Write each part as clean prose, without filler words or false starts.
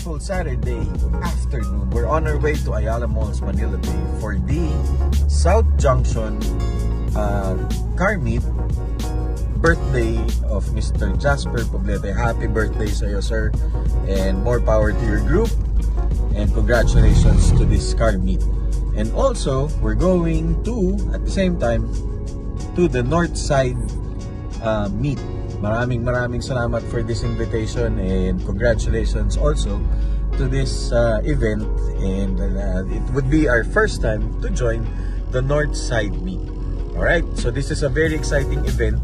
beautiful Saturday afternoon. We're on our way to Ayala Malls, Manila Bay for the South Junction car meet. Birthday of Mr. Jasper Poblete. Happy birthday sa'yo, sir. And more power to your group. And congratulations to this car meet. And also, we're going to, at the same time, to the North Side meet. Maraming salamat for this invitation and congratulations also to this event, and it would be our first time to join the North Side meet. Alright, so this is a very exciting event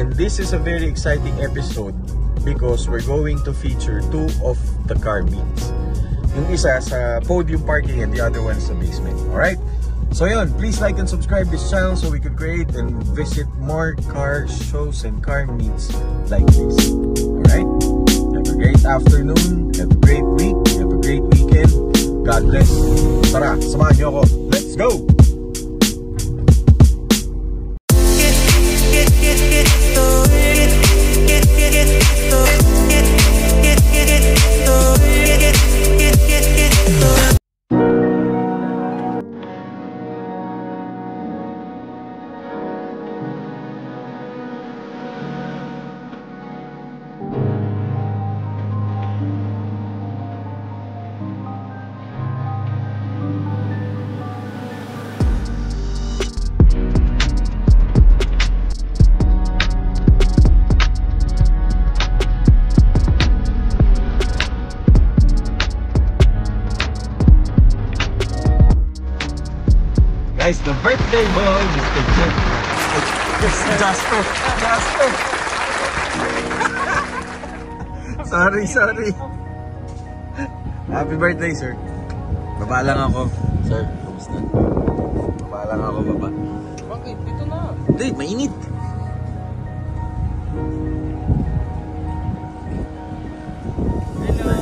and this is a very exciting episode because we're going to feature two of the car meets. Yung isa sa podium parking and the other one sa basement. Alright? So yun, please like and subscribe this channel so we can create and visit more car shows and car meets like this. Alright? Have a great afternoon, have a great week, have a great weekend. God bless. Tara, samahan niyo ako. Let's go! Guys, the birthday boy, Mr. Jasper. Sorry. Happy birthday, sir. Baba lang ako. Sir, kamusta? Baba lang ako, baba. Bakit? Dito na. Hindi, mainit.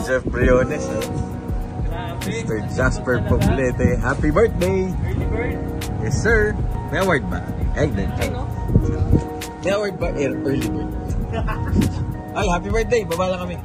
Jeff Briones, Mr. Jasper Poblete. Happy birthday! Early bird. Yes, sir. May award ba? Ay, may award ba? Early bird. Ay, happy birthday! Baba lang kami.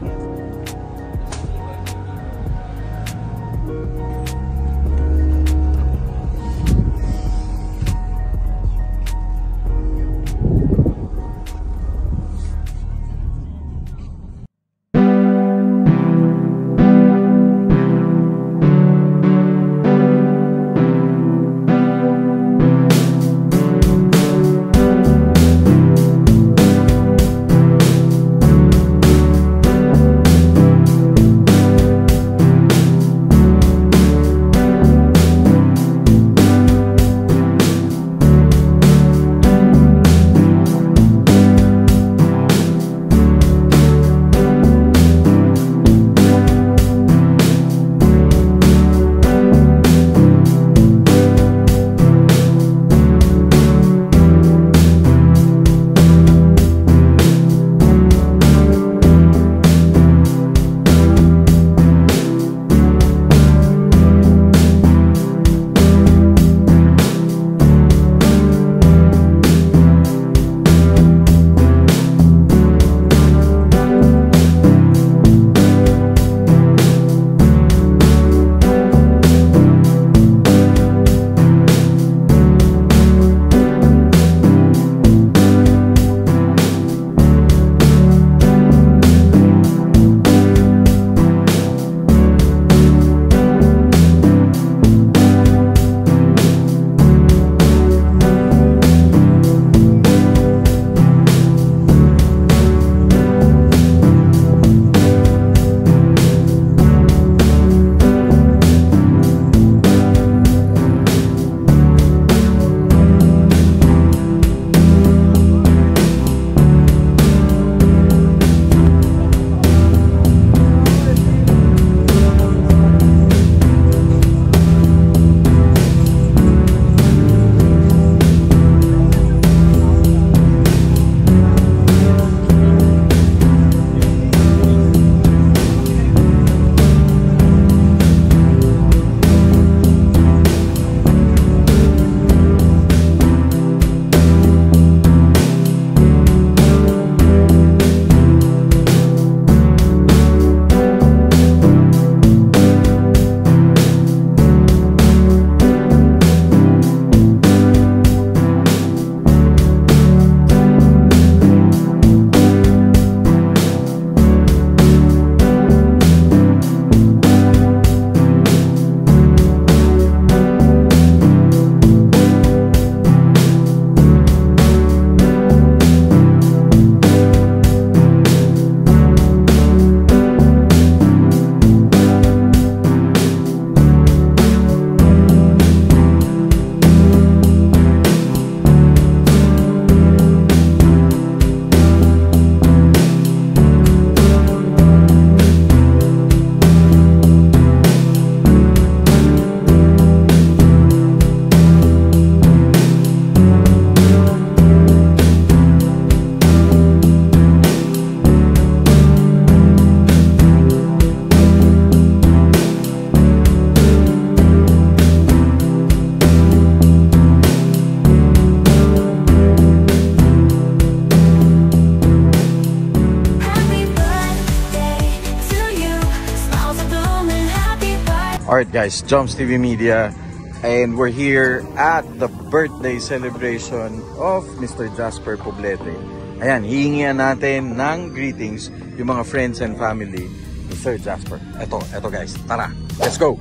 Alright guys, Joms TV Media, and we're here at the birthday celebration of Mr. Jasper Poblete. Ayan, hihingian natin ng greetings yung mga friends and family ni Sir Jasper. Eto guys, tara, let's go!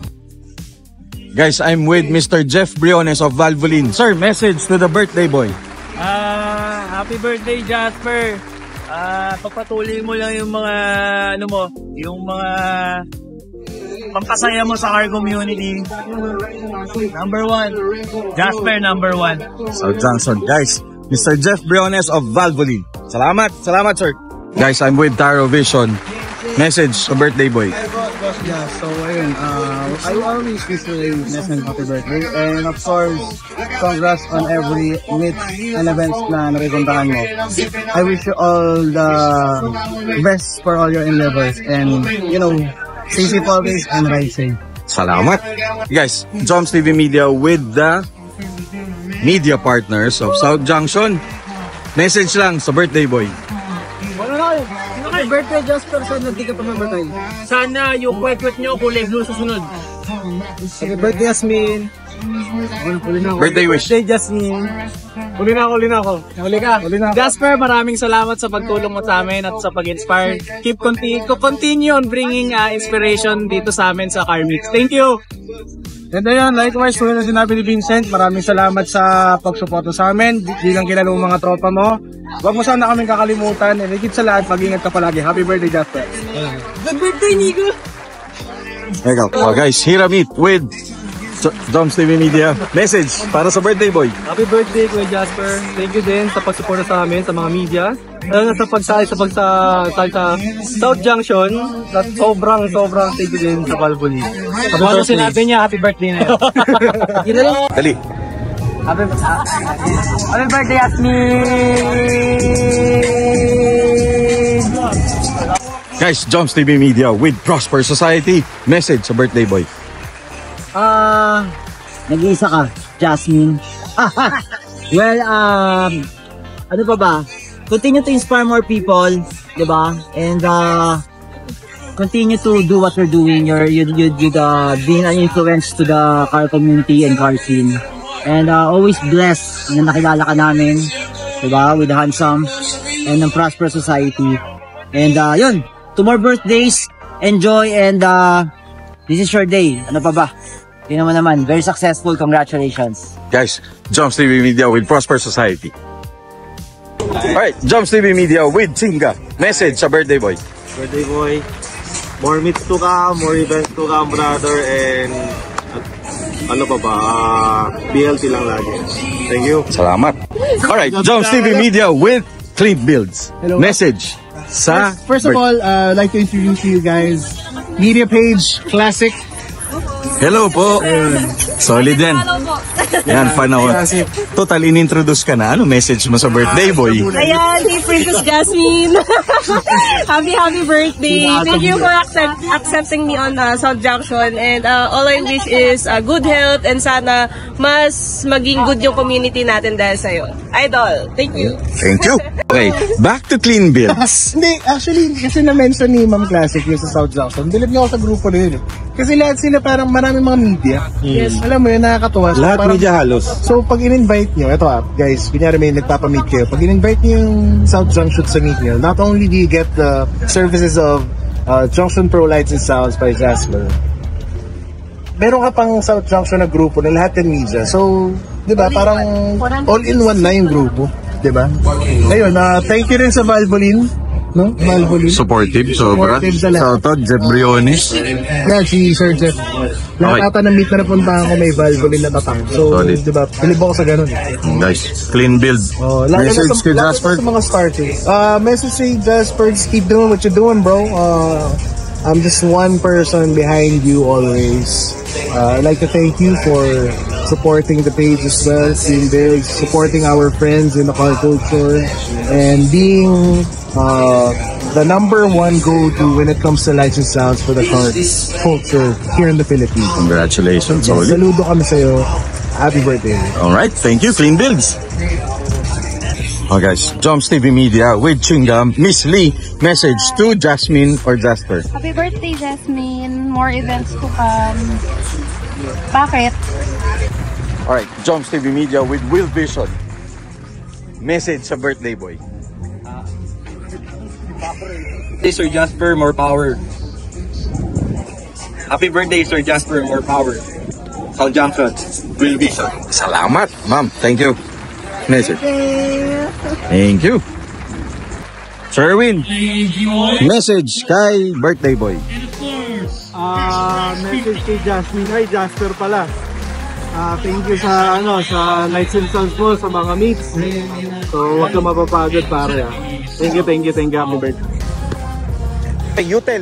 Guys, I'm with Mr. Jeff Briones of Valvoline. Sir, message to the birthday boy. Happy birthday, Jasper. Pagpatuloy mo lang yung mga yung mga pampasaya mo sa car community. Number 1. Jasper, number 1. So Johnson, guys, Mr. Jeff Briones of Valvoline. Salamat, sir. Guys, I'm with Taro Vision. Message sa birthday boy. Yeah, so ayun, I always wish you a blessed and happy birthday. And of course, congrats on every meet and events na nakikuntahan mo. I wish you all the best for all your endeavors. And, you know, stay safe always and ride safe. Salamat. Guys, Joms TV Media with the media partners of South Junction. Message lang sa birthday boy. Happy birthday, Jasper. Sana di ka pa mamatay. Sana yung kwek-kwek nyo kulay blue sa sunod. Happy birthday, Yasmin. Birthday wish. Birthday, Jasmine. Huli na ako. Huli ka. Jasper, maraming salamat sa pagtulong mo sa amin at sa pag-inspire. Continue on bringing inspiration dito sa amin sa Car Meets. Thank you! And ayun, likewise, tulad na sinabi ni Vincent, maraming salamat sa pagsuporto sa amin. Di lang kilala mga tropa mo. Huwag mo sana kaming kakalimutan. And higit sa lahat, mag-ingat ka palagi. Happy birthday, Jasper. Good birthday, Nico! Oh, guys, here I meet with Joms TV Media. Message para sa birthday boy. Happy birthday, Kuya Jasper. Thank you din sa pagsuporta sa amin, sa mga media. Lalo sa pagsali sa South Junction. Sobrang thank you din sa Valvoline. Ano sinabi niya, happy birthday na yun. Yun na lang. Dali. Happy birthday, Yasmin! Guys, Joms TV Media with Prosper Society. Message sa birthday boy. Nag-iisa ka, Jasmine. Well, ano pa ba? Continue to inspire more people, di ba? And continue to do what you're doing. You'd being an influence to the car community and car scene. And always blessed na nakilala ka namin, di ba? With the Handsome and ng Prosper Society. And yun, 2 more birthdays. Enjoy and this is your day. Ano pa ba? Yun naman, very successful. Congratulations. Guys, Joms TV Media with Prosper Society. Alright, Joms TV Media with Chinga. Message sa birthday boy. Birthday boy, more meets to come, more events to come, brother, and ano pa ba, BLT lang lagi. Thank you. Salamat. Alright, Joms TV Media with Clean Builds. Hello. Message sa First of all, I'd like to introduce you guys, Media Page Classic. Hello po. Solid yan. Yan, fan ako. Total, in-introduce ka na. Ano message mo sa birthday boy? Ayan, hey Princess Jasmine. happy birthday. Thank you for accepting me on South Junction. And all I wish is good health and sana mas maging good yung community natin dahil sa'yo. Idol, thank you. Thank you. Okay, back to Clean Builds. Hindi, actually, kasi na-mention ni Ma'am Classic yung sa South Junction. Bilib niyo ako sa grupo na yun. Kasi lahat sila parang maraming mga media. Yes. Alam mo yun, nakakatuwa. So, Lahat parang, media halos. So, pag in-invite nyo, ito guys, kunyari may nagpapamit kayo. Pag in-invite nyo yung South Junction sa meet nyo, not only do you get the services of Junction Pro Lights and Sounds by Jasper, meron ka pang South Junction na grupo na lahat ng media. So, di ba, parang all-in-one na yung grupo. Di ba? Ngayon, thank you rin sa Valvoline. No? Valvoline. Supportive, sobra. Supportive sa lahat. Shoutout, Jeff Briones. Yeah, si Sir Jeff. Lahat ata ng meet na napuntahan ko may Valvoline na tatak. So, Solid. di ba, bilib ako sa ganun. Guys, Clean Build. Message kay Jasper. Sa mga starters. Message kay Jasper, just keep doing what you're doing, bro. I'm just one person behind you always. I'd like to thank you for supporting the page as well, seeing big, supporting our friends in the car culture, and being the #1 go-to when it comes to lights and sounds for the car culture here in the Philippines. Congratulations, Yes, Oli. saludo kami sa'yo. Happy birthday. Alright, thank you, Clean Builds. Oh guys, Joms TV Media with Chewing Gum. Miss Lee, message to Jasmine or Jasper. Happy birthday, Jasmine. more events to come. Bakit? Alright, Joms TV Media with Will Vision. Message sa birthday boy. Hey, Sir Jasper, more power. Happy birthday, Sir Jasper, more power. South Junction, Will Vision. Salamat, ma'am. Thank you. Message. Thank you. Sir Erwin, message kay birthday boy. Message kay Jasmine. Ay, Jasper pala. Thank you sa lights and sounds mo, sa mga mix. So, huwag ka mapapagod, pare. Thank you. Happy birthday. Hey, you tell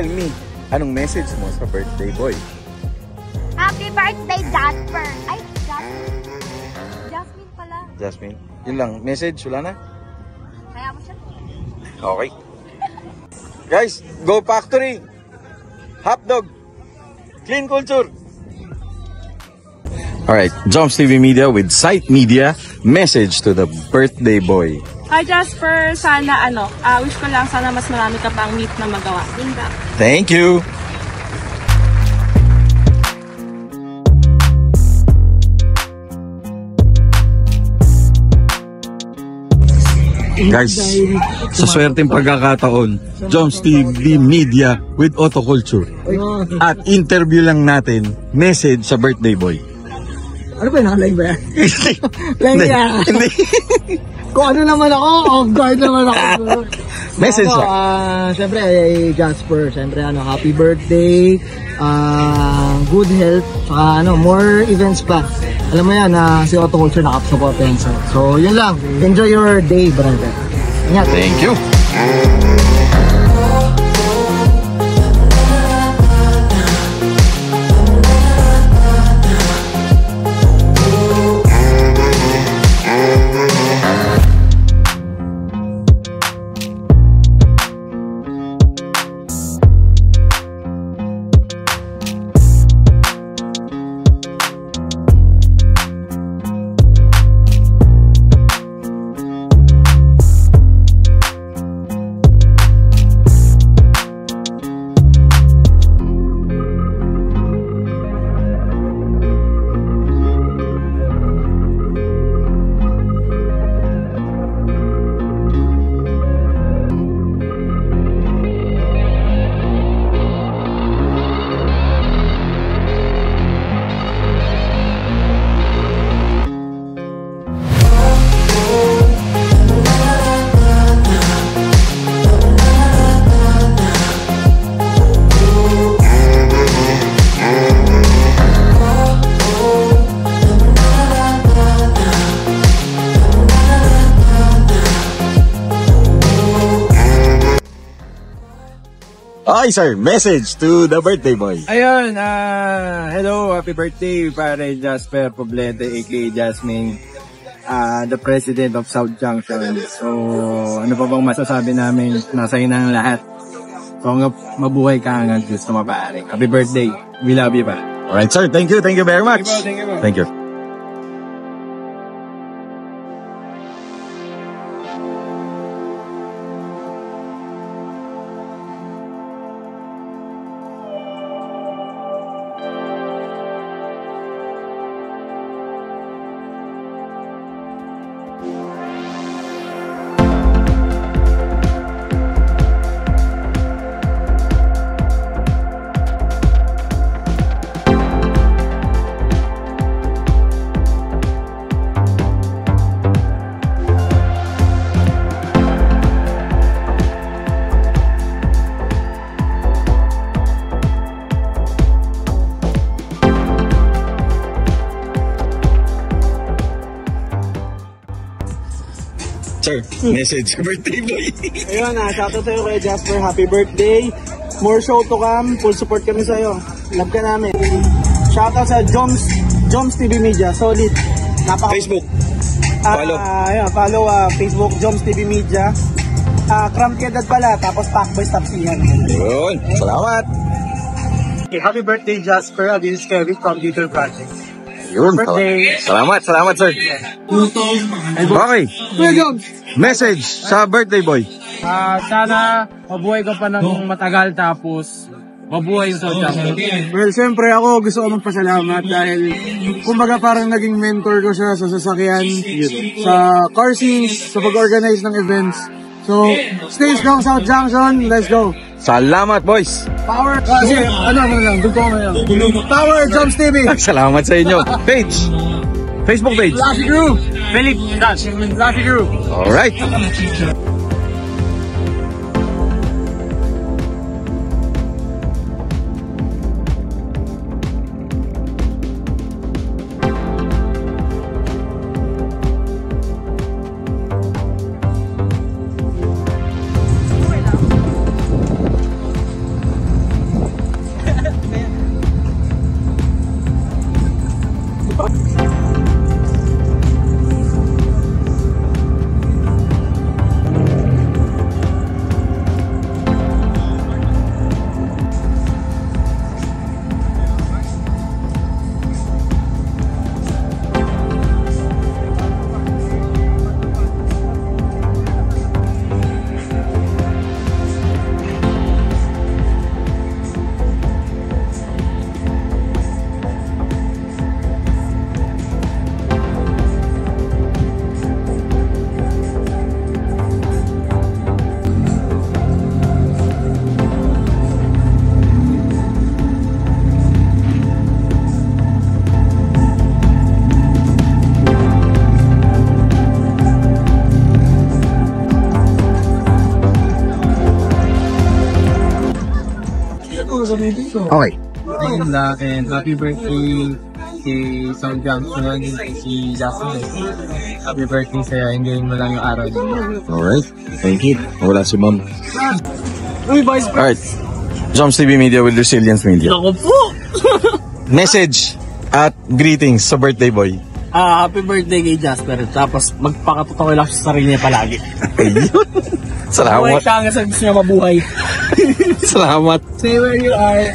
me, anong message mo sa birthday boy? Happy birthday, Jasper! Ay, Jasmine pala. Jasmine, yun lang. Message, wala na? Kaya mo siya. Okay. Guys, go factory! Hotdog! Clean culture! Alright, Joms TV Media with Sight Media. Message to the birthday boy. Hi Jasper, sana wish ko lang sana mas marami ka pang meet na magawa. Thank you! Guys, sa swerteng pagkakataon, Joms TV Media with Autoculture. At interview lang natin, message sa birthday boy. Ano ba yun? Live ba yan? Live yan. Hindi. Kung ano naman ako, off guard naman ako. Message ako, lang. Siyempre, Jasper, siyempre, happy birthday, good health, saka more events pa. Alam mo yan, si Autoculture nakapasupport yan. So, yun lang. Enjoy your day, brother. Ingat. Thank you. Hi sir, message to the birthday boy. Ayun, hello, happy birthday, pare Jasper Poblete, aka Jasmine, the president of South Junction. So, ano pa bang masasabi namin? Nasa iyo na ang lahat. So, hanggang mabuhay ka hanggang gusto mapare. Happy birthday. We love you pa. Alright sir, thank you very much. Thank you. Sir, message sa birthday boy. Ayun, shoutout sa'yo kay Jasper. Happy birthday. More show to come. Full support kami sa'yo. Love ka namin. Shoutout sa Joms TV Media. Solid. Facebook. Follow. Follow Facebook, Joms TV Media. Cram Kedad pala. Tapos Packboy Stop Sihan. Yun. Salamat. Happy birthday, Jasper. This is Kevin from Digital Project. Yun. Salamat, sir. Okay. Message sa birthday boy. Sana mabuhay ka pa ng matagal tapos mabuhay yung South Junction. Well, siyempre ako gusto ko magpasalamat dahil kumbaga parang naging mentor ko siya sa sasakyan, sa car scenes, sa pag-organize ng events. So, stay strong South Junction, let's go! Salamat, boys. Power! Kasi, Power Jumps TV! Salamat sa inyo. Page. Facebook page. Lucky Group! Philip, Lucky Group! Alright. Okay. And happy birthday kay South Junction si Jasmine. Happy birthday sa'yo. Enjoy mo lang yung araw niyo. Alright. Thank you. Wala si ma'am. Uy, boys. Alright. Jumps TV Media with Resilience Media. Ako po. Message at greetings sa birthday boy. Happy birthday kay Jasper. Tapos magpakatotoo lang sa sarili niya palagi. Ayun. Salamat. Buhay ka hanggang sa gusto niya mabuhay. Salamat. Stay where you are.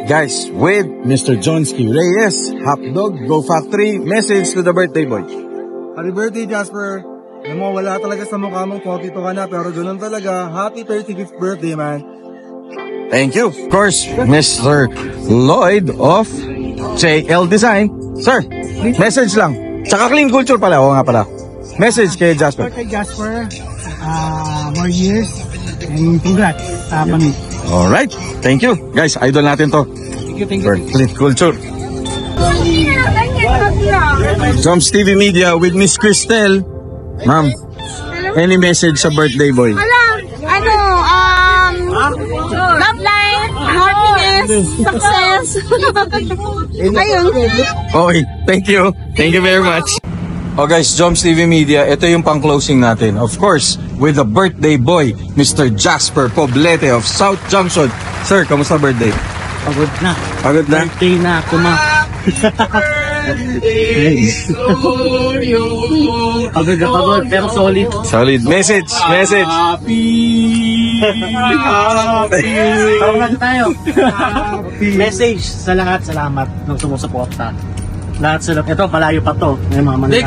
guys, with Mr. Johnsky Reyes, Hotdog, Go Factory, message to the birthday boy. Happy birthday, Jasper. Alam mo, wala talaga sa mukha mong 42 ka na, pero ganun talaga. Happy 35th birthday, man. Thank you. Of course, Mr. Lloyd of JL Design. Sir, message lang. Tsaka Clean Culture pala. Oo nga pala. Message kay Jasper. Birthday, Jasper. More years. And congrats sa pamit. Alright. Thank you. Guys, idol natin to. Thank For Clean Culture. Joms TV Media with Miss Cristel. Ma'am, any message sa birthday boy? Love life, happiness, success. Ayun. Okay, thank you. Thank you very much. Oh guys, Joms TV Media, ito yung pang-closing natin. Of course, with the birthday boy, Mr. Jasper Poblete of South Junction. Sir, kamusta birthday? Pagod na. Pagod na? Birthday na ako ma. Pagod na pagod, pero solid. Solid. Message. Tawagan tayo. Message sa lahat, salamat ng sumusuporta. Lahat sila, ito malayo pa to.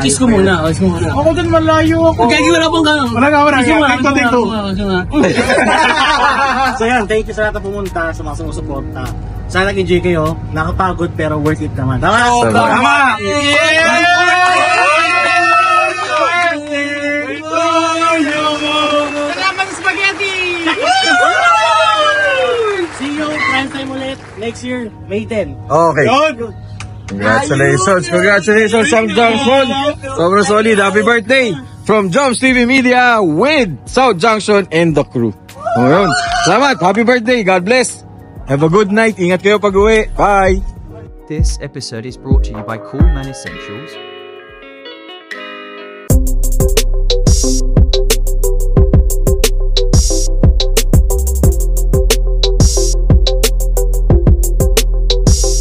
Kiss ko muna. Ako din malayo ako. Gagi, wala pong gano'n. Wala. Tingko. So yan, thank you sa lahat na pumunta, sa mga sumusuporta. Sana nag-enjoy kayo. Nakapagod pero worth it naman. Tama! Tama! Salamat sa spaghetti! See you, prime time ulit. Next year, May 10. Okay. Congratulations, South Junction. Sobrang solid. Happy birthday from Joms TV Media with South Junction and the crew. Ngayon, salamat. Happy birthday. God bless. Have a good night. Ingat kayo pag-uwi. Bye. This episode is brought to you by Coolman Essentials,